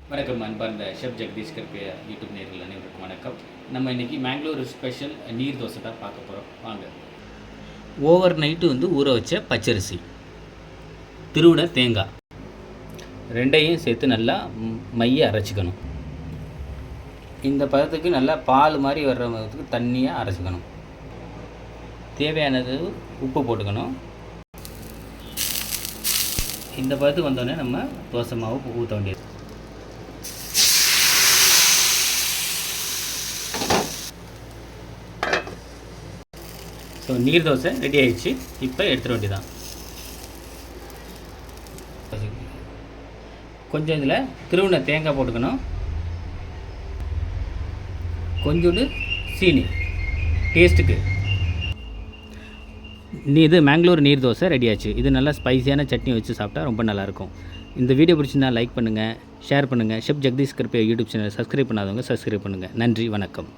வணக்கம் அன்பார்ந்த chef Jagadish கர்பியா YouTube நேயர்கள் அனைவருக்கும் வணக்கம். நம்ம இன்றைக்கி மேங்களூர் ஸ்பெஷல் நீர் தோசை தான் பார்க்க போகிறோம். வாங்க. ஓவர் நைட்டு ஊற வச்ச பச்சரிசி, திருவிட தேங்காய் ரெண்டையும் சேர்த்து நல்லா மைய அரைச்சிக்கணும். இந்த பதத்துக்கு நல்லா பால் மாதிரி வர்ற பதத்துக்கு தண்ணியாக அரைச்சிக்கணும். தேவையானது உப்பு போட்டுக்கணும். இந்த பதத்துக்கு வந்தோடனே நம்ம தோசை மாவு ஊற்ற வேண்டியது. ஸோ நீர் தோசை ரெடி ஆகிடுச்சு. இப்போ எடுத்துட வேண்டியதான். கொஞ்சம் இதில் திருவின தேங்காய் போட்டுக்கணும். கொஞ்சோண்டு சீனி டேஸ்ட்டுக்கு. இது மேங்களூர் நீர் தோசை ரெடி ஆச்சு. இது நல்லா ஸ்பைசியான சட்னி வச்சு சாப்பிட்டா ரொம்ப நல்லாயிருக்கும். இந்த வீடியோ பிடிச்சிருந்தா லைக் பண்ணுங்கள், ஷேர் பண்ணுங்கள். ஷெஃப் ஜெகதீஷ் கர்பியா யூடியூப் சேனலை சப்ஸ்கிரைப் பண்ணாதவங்க சப்ஸ்கிரைப் பண்ணுங்கள். நன்றி, வணக்கம்.